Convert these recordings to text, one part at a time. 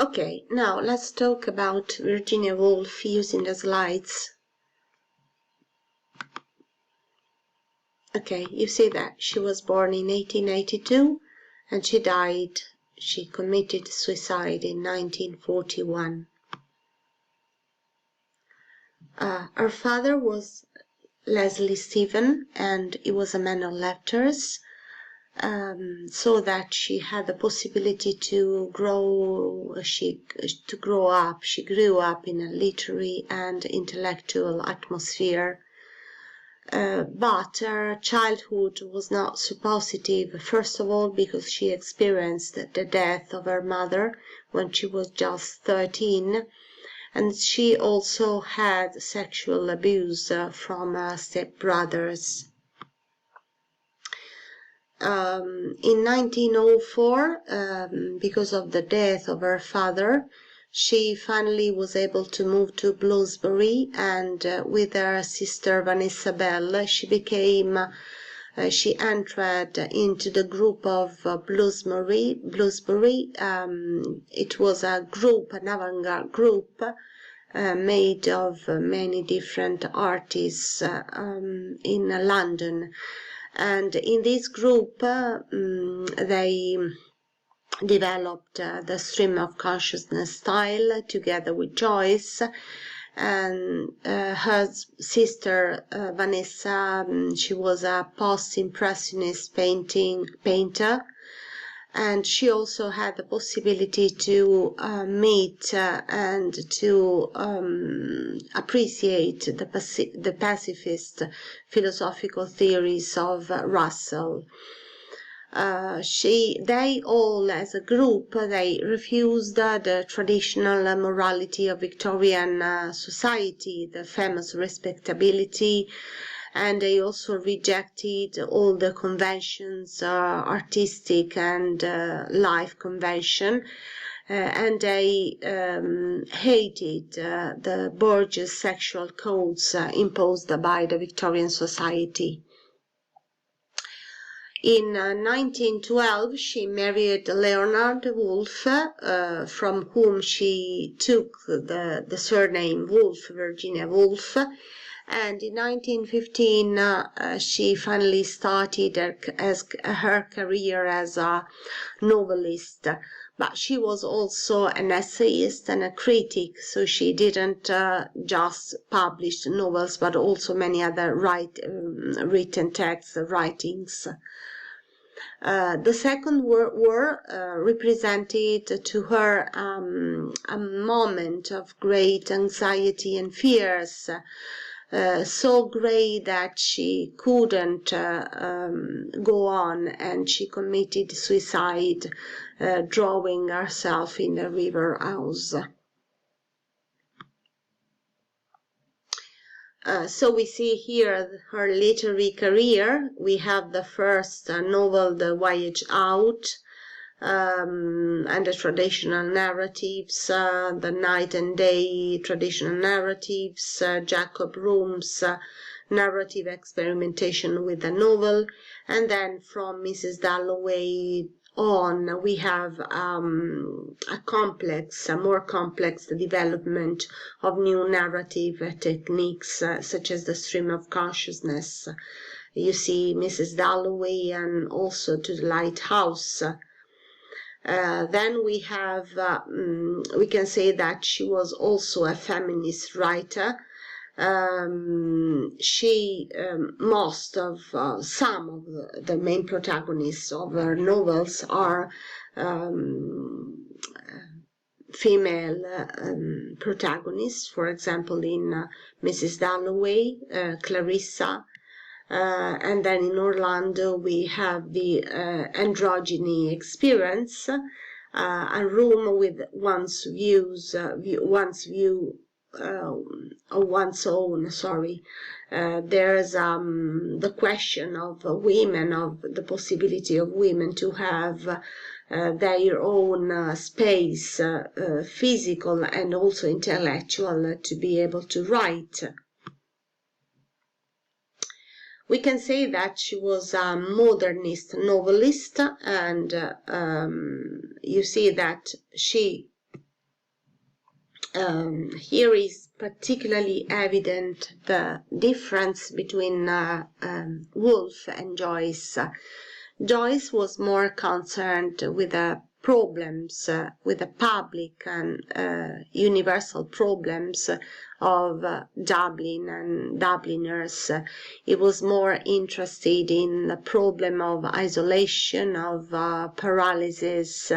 Okay, now let's talk about Virginia Woolf using the slides. Okay, you see that she was born in 1882 and she committed suicide in 1941. Her father was Leslie Stephen, and he was a man of letters, so that she had the possibility to grow up. She grew up in a literary and intellectual atmosphere. But her childhood was not so positive, first of all because she experienced the death of her mother when she was just 13, and she also had sexual abuse from her stepbrothers. In 1904, because of the death of her father, she finally was able to move to Bloomsbury, and with her sister Vanessa Bell, she entered into the group of Bloomsbury. It was a group, an avant-garde group, made of many different artists in London. And in this group, they developed the stream of consciousness style together with Joyce, and her sister Vanessa, she was a post-impressionist painter, and she also had the possibility to meet and to appreciate the pacifist philosophical theories of Russell. They all, as a group, they refused the traditional morality of Victorian society, the famous respectability, and they also rejected all the conventions, artistic and life convention, and they hated the bourgeois sexual codes imposed by the Victorian society. In 1912, she married Leonard Woolf, from whom she took the surname Woolf, Virginia Woolf. And in 1915, she finally started her career as a novelist. But she was also an essayist and a critic, so she didn't just publish novels, but also many other written texts, writings. The Second World War represented to her a moment of great anxiety and fears, so great that she couldn't go on, and she committed suicide, drawing herself in the river Ouse. So we see here her literary career. We have the first novel, The Voyage Out, and the traditional narratives, the night and day traditional narratives, Jacob Room's narrative experimentation with the novel, and then from Mrs. Dalloway on, we have a more complex development of new narrative techniques, such as the stream of consciousness. You see Mrs. Dalloway, and also To the Lighthouse. Then we have, we can say that she was also a feminist writer. Some of the main protagonists of her novels are female protagonists. For example, in Mrs. Dalloway, Clarissa, and then in Orlando we have the androgyny experience, a room with one's view of one's own. There's the question of women, of the possibility of women to have their own space, physical and also intellectual, to be able to write. We can say that she was a modernist novelist, and you see that she Here is particularly evident the difference between Woolf and Joyce. Joyce was more concerned with the problems, with the public and universal problems of Dublin and Dubliners. He was more interested in the problem of isolation, of paralysis.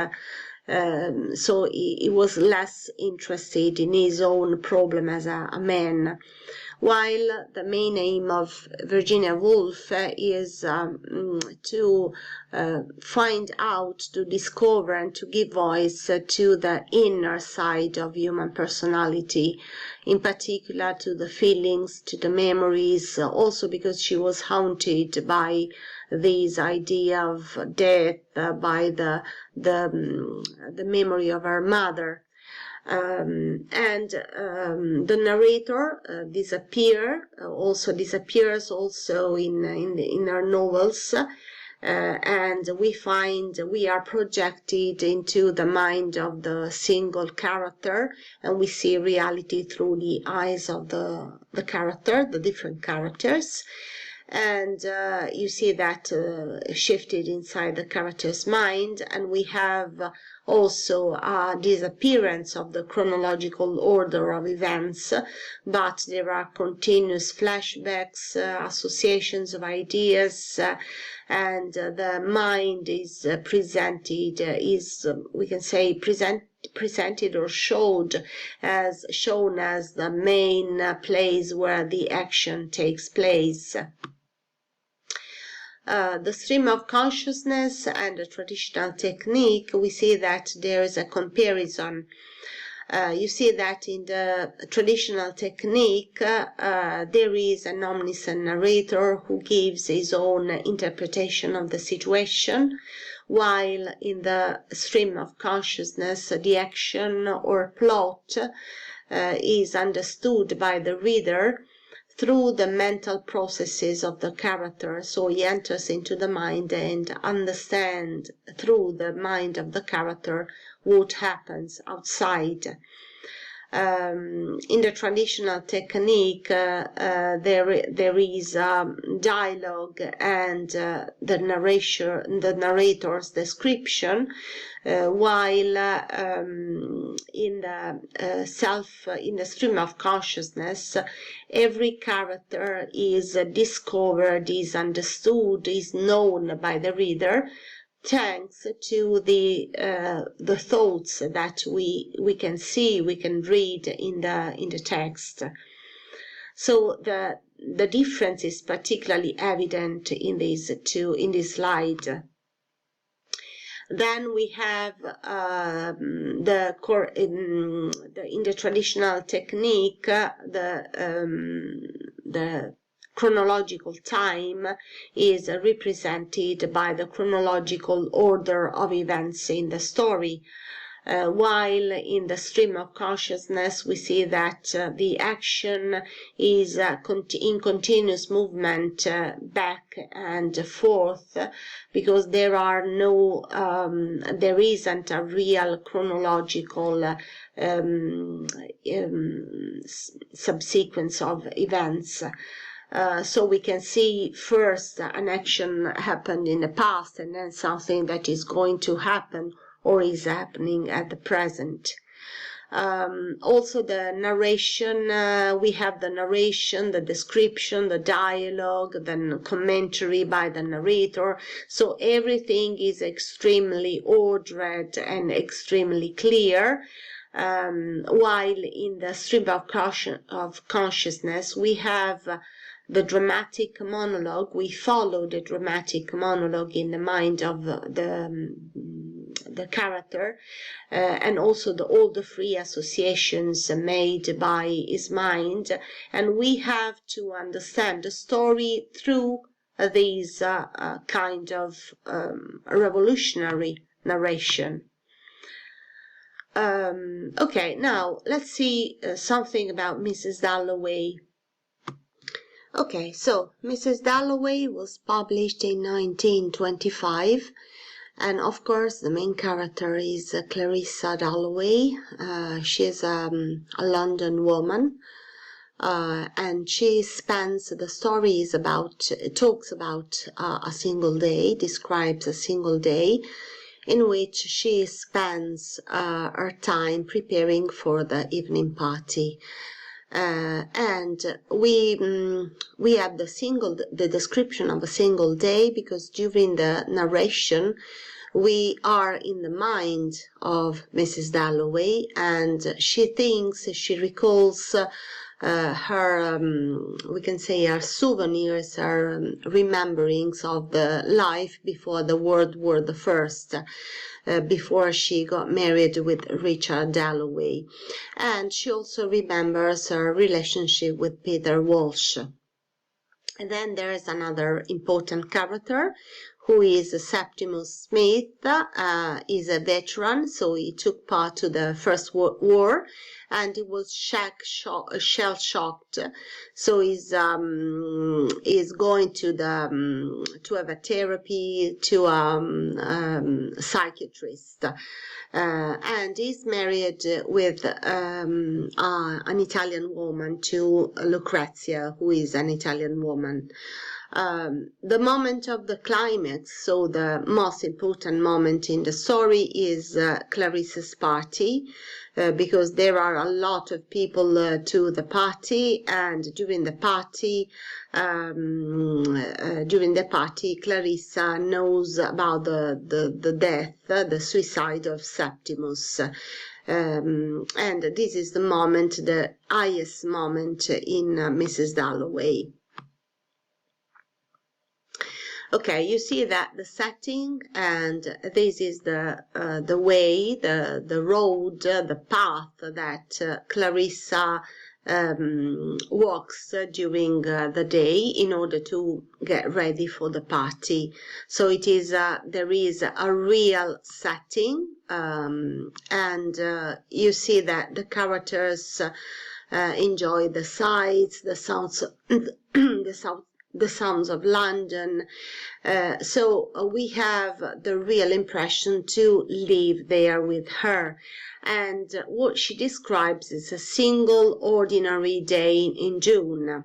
So he was less interested in his own problem as a man, while the main aim of Virginia Woolf is to find out, to discover and to give voice to the inner side of human personality, in particular to the feelings, to the memories, also because she was haunted by this idea of death, by the memory of her mother. The narrator disappears also in her novels, and we are projected into the mind of the single character, and we see reality through the eyes of the different characters. And you see that shifted inside the character's mind, and we have also a disappearance of the chronological order of events, but there are continuous flashbacks, associations of ideas, and the mind is we can say presented or shown as the main place where the action takes place. The stream of consciousness and the traditional technique, we see that there is a comparison. You see that in the traditional technique, there is an omniscient narrator who gives his own interpretation of the situation, while in the stream of consciousness, the action or plot is understood by the reader through the mental processes of the character. So he enters into the mind and understands through the mind of the character what happens outside. In the traditional technique, there is dialogue and the narrator's description, while in the stream of consciousness, every character is discovered, is understood, is known by the reader, thanks to the thoughts that we can see, we can read in the text. So the difference is particularly evident in this slide. Then we have in the traditional technique the chronological time is represented by the chronological order of events in the story, while in the stream of consciousness we see that the action is in continuous movement back and forth, because there isn't a real chronological subsequence of events. So we can see first an action happened in the past and then something that is going to happen or is happening at the present. Also the narration, we have the narration, the description, the dialogue, the commentary by the narrator. So everything is extremely ordered and extremely clear. While in the stream of consciousness, we have the dramatic monologue. We follow the dramatic monologue in the mind of the character, and also all the free associations made by his mind, and we have to understand the story through these kind of revolutionary narration. Okay, now let's see something about Mrs. Dalloway. Okay, so Mrs. Dalloway was published in 1925. And of course, the main character is Clarissa Dalloway. She's a London woman, and she spends the stories about, talks about a single day, describes a single day in which she spends her time preparing for the evening party. And we have the description of a single day, because during the narration we are in the mind of Mrs. Dalloway, and she recalls her, we can say, her souvenirs, her rememberings of the life before the World War the First, before she got married with Richard Dalloway. And she also remembers her relationship with Peter Walsh. And then there is another important character, who is Septimus Smith. Is a veteran, so he took part to the First World War, and he was shell-shocked. So he's going to have a therapy, to psychiatrist. And he's married with an Italian woman, to Lucrezia, who is an Italian woman. The moment of the climax, so the most important moment in the story, is Clarissa's party, because there are a lot of people to the party, and during the party, Clarissa knows about the death, the suicide of Septimus. And this is the moment, the highest moment in Mrs. Dalloway. Okay, you see that the setting, and this is the way, the road, the path that Clarissa walks during the day in order to get ready for the party. So it is there is a real setting, and you see that the characters enjoy the sights, the sounds, the sounds of London. So we have the real impression to live there with her. And what she describes is a single ordinary day in June.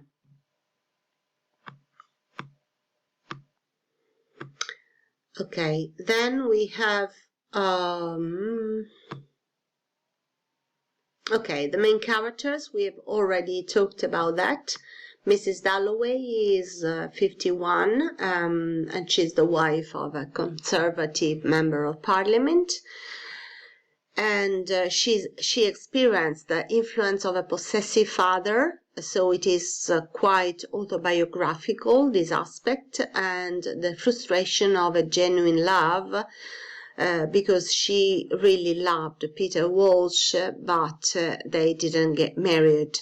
Okay, then we have okay, the main characters, we have already talked about that. Mrs. Dalloway is 51, and she's the wife of a Conservative member of Parliament. And she experienced the influence of a possessive father, so it is quite autobiographical, this aspect, and the frustration of a genuine love, because she really loved Peter Walsh, but they didn't get married.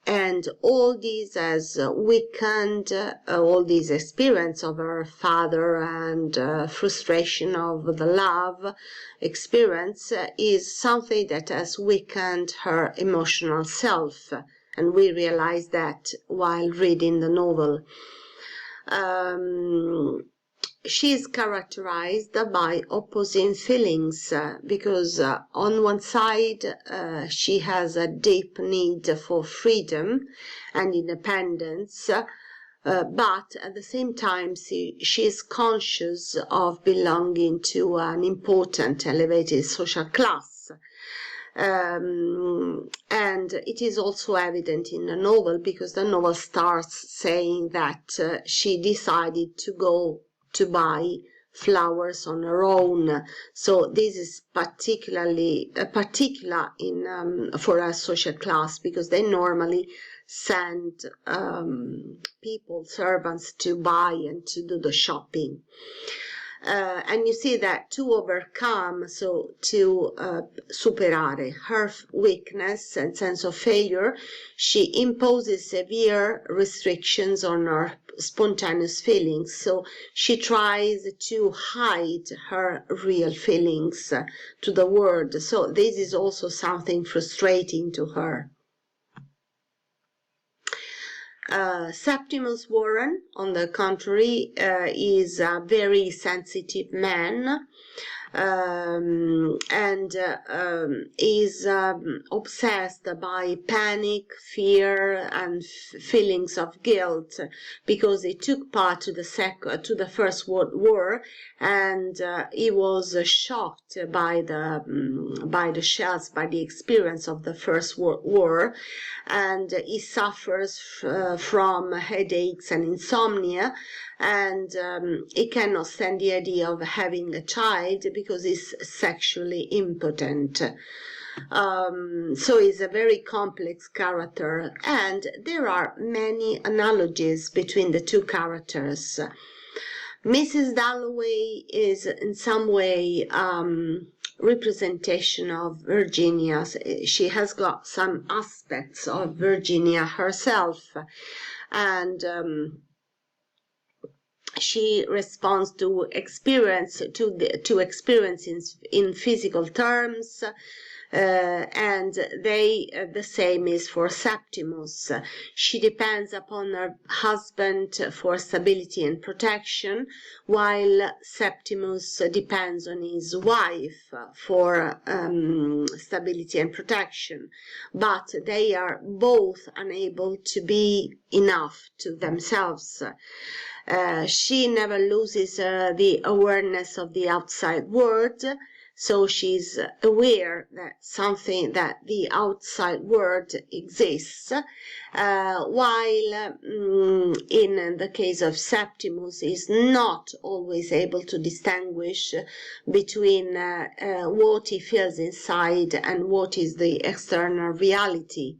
And all this has weakened, all this experience of her father and frustration of the love experience is something that has weakened her emotional self. And we realize that while reading the novel. She is characterized by opposing feelings, because on one side she has a deep need for freedom and independence, but at the same time she is conscious of belonging to an important elevated social class. And it is also evident in the novel, because the novel starts saying that she decided to go to buy flowers on her own. So this is particularly particular in for a social class, because they normally send people, servants, to buy and to do the shopping. And you see that to overcome, so to superare her weakness and sense of failure, she imposes severe restrictions on her spontaneous feelings. So she tries to hide her real feelings to the world. So this is also something frustrating to her. Septimus Warren, on the contrary, is a very sensitive man, and is obsessed by panic, fear, and feelings of guilt, because he took part to the First World War, and he was shocked by the shells, by the experience of the First World War, and he suffers from headaches and insomnia, and he cannot stand the idea of having a child because he's sexually impotent. So he's a very complex character, and there are many analogies between the two characters. Mrs. Dalloway is in some way representation of Virginia. She has got some aspects of Virginia herself, and she responds to experiences in physical terms, and the same is for Septimus. She depends upon her husband for stability and protection, while Septimus depends on his wife for stability and protection. But they are both unable to be enough to themselves. She never loses the awareness of the outside world, so she's aware that the outside world exists, while in the case of Septimus is not always able to distinguish between what he feels inside and what is the external reality.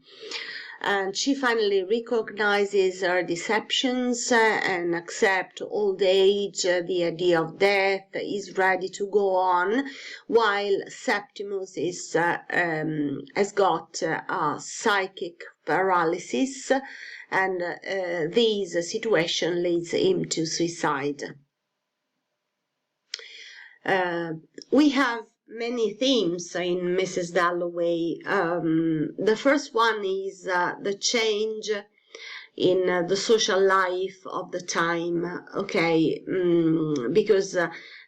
And she finally recognizes her deceptions and accepts old age, the idea of death, is ready to go on, while Septimus has got psychic paralysis, and this situation leads him to suicide. We have many themes in Mrs. Dalloway. The first one is the change in the social life of the time, because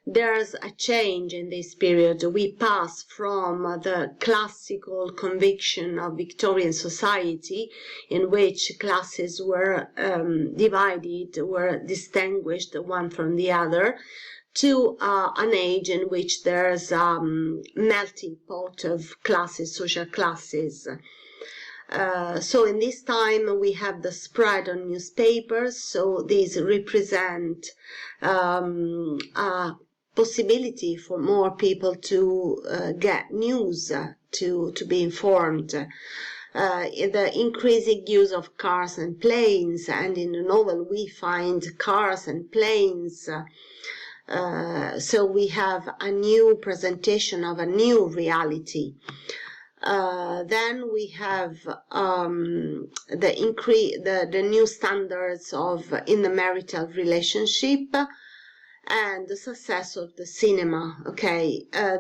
there's a change in this period. We pass from the classical conviction of Victorian society, in which classes were divided, were distinguished one from the other, to an age in which there's melting pot of classes, social classes. So in this time we have the spread on newspapers, so these represent a possibility for more people to get news, to be informed. The increasing use of cars and planes, and in the novel we find cars and planes. So we have a new presentation of a new reality. Then we have the new standards in the marital relationship, and the success of the cinema.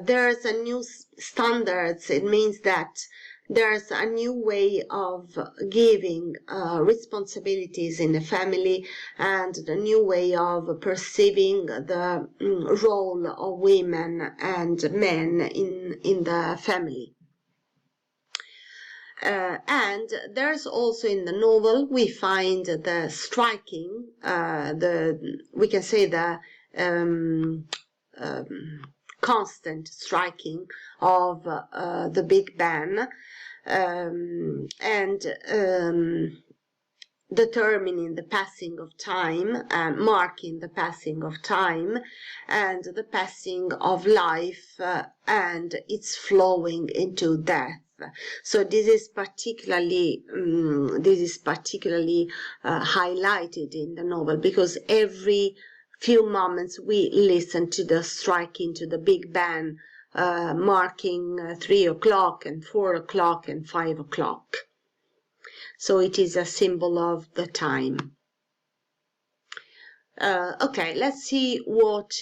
There's a new standards. It means that there's a new way of giving responsibilities in the family, and the new way of perceiving the role of women and men in the family. And there's also in the novel we find the striking, we can say the constant striking of the Big Ben, and determining the passing of time, marking the passing of time and the passing of life, and its flowing into death. So this is particularly highlighted in the novel, because every few moments we listen to the striking to the Big Ben, marking 3 o'clock and 4 o'clock and 5 o'clock. So it is a symbol of the time. Let's see what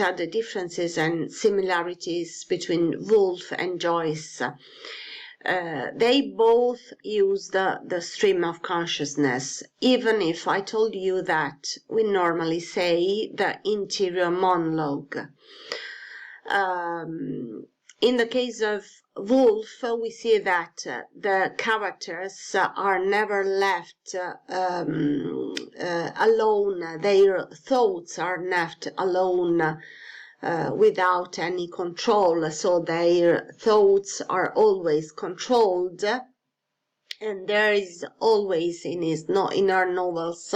are the differences and similarities between Woolf and Joyce. they both use the stream of consciousness, even if I told you that we normally say the interior monologue. In the case of Woolf, we see that the characters are never left alone. Their thoughts are left alone without any control. So their thoughts are always controlled. And there is always in our novels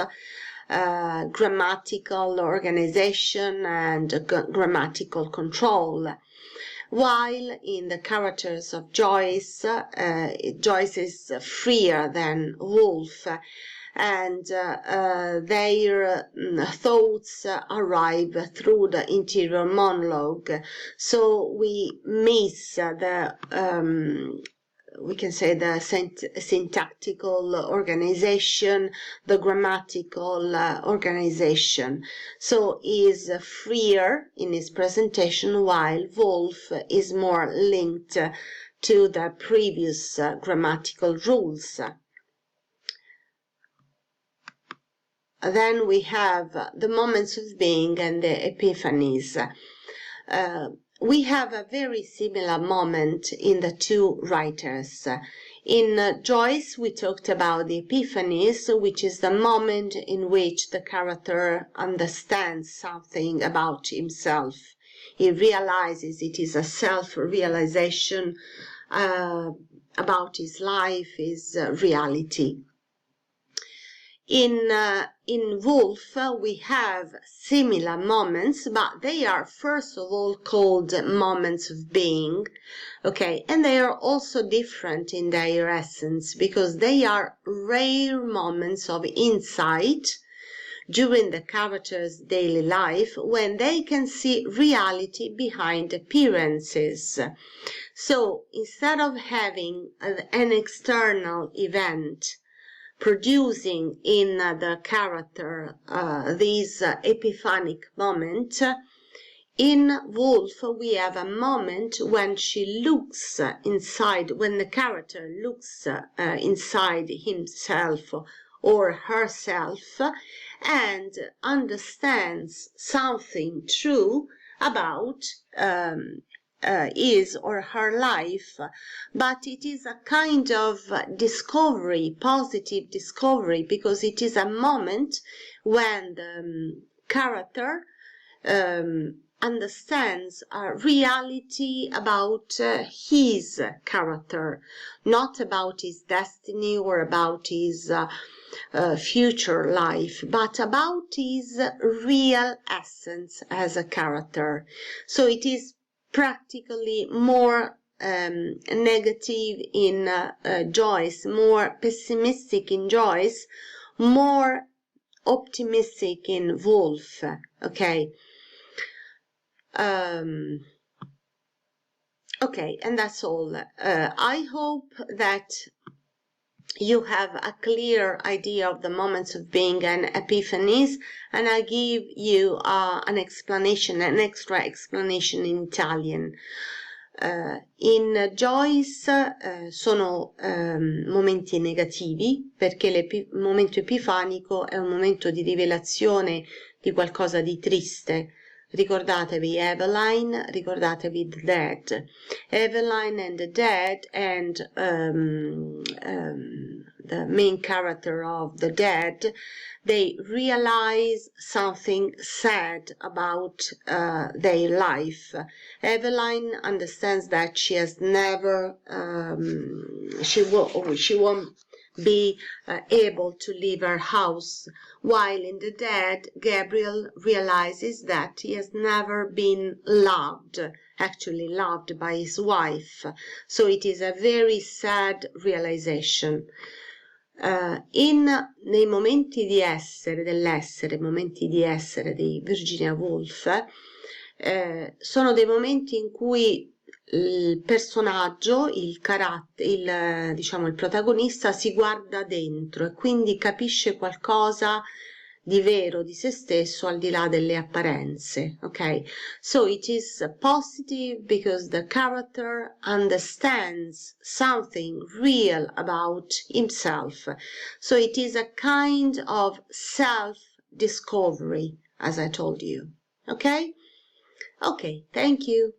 grammatical organization and grammatical control. While in the characters of Joyce, Joyce is freer than Woolf, and their thoughts arrive through the interior monologue. So we miss we can say the syntactical organization, the grammatical organization. So he is freer in his presentation, while Woolf is more linked to the previous grammatical rules. Then we have the moments of being and the epiphanies. We have a very similar moment in the two writers. In Joyce, we talked about the epiphanies, which is the moment in which the character understands something about himself. He realizes it is a self-realization about his life, his reality. In Woolf, we have similar moments, but they are first of all called moments of being, okay, and they are also different in their essence because they are rare moments of insight during the character's daily life when they can see reality behind appearances. So instead of having an external event producing in the character this epiphanic moment, in Woolf we have a moment when she looks inside, when the character looks inside himself or herself and understands something true about his or her life, but it is a kind of discovery, positive discovery, because it is a moment when the character understands a reality about his character, not about his destiny or about his future life, but about his real essence as a character. So it is practically more negative in Joyce, more pessimistic in Joyce, more optimistic in Woolf. Okay. Okay, and that's all. I hope that you have a clear idea of the moments of being and epiphanies, and I give you an explanation, an extra explanation in Italian. In Joyce sono momenti negativi, perché il momento epifanico è un momento di rivelazione di qualcosa di triste. Ricordatevi Eveline, ricordatevi The Dead. Eveline and the Dead, and the main character of The Dead, they realize something sad about their life. Eveline understands that she has never, she won't be able to leave her house, while in The Dead, Gabriel realizes that he has never been actually loved by his wife. So it is a very sad realization. Nei momenti di essere, dell'essere, momenti di essere di Virginia Woolf, sono dei momenti in cui il personaggio, il protagonista si guarda dentro e quindi capisce qualcosa di vero di se stesso al di là delle apparenze, ok? So it is positive because the character understands something real about himself. So it is a kind of self-discovery, as I told you, ok? Ok, thank you.